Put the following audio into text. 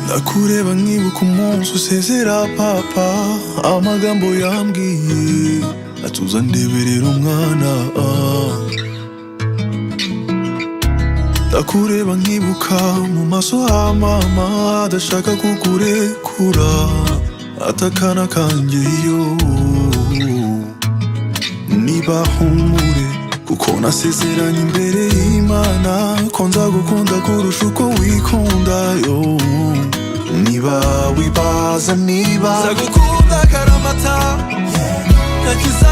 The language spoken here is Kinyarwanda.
Nakureba nkibuka umunsi usezera papa, amagambo yambwiye atuza ndeberera umwana. Nakureba nkibuka mu maso ha mama adashaka kukurekura, atakana kanjye yo niba humure, kuko nasezeranye imbere y'Imana ko nzagukunda kurusha uko wikunda yo. Niba wibaza niba nzagukunda karamata, ntakiza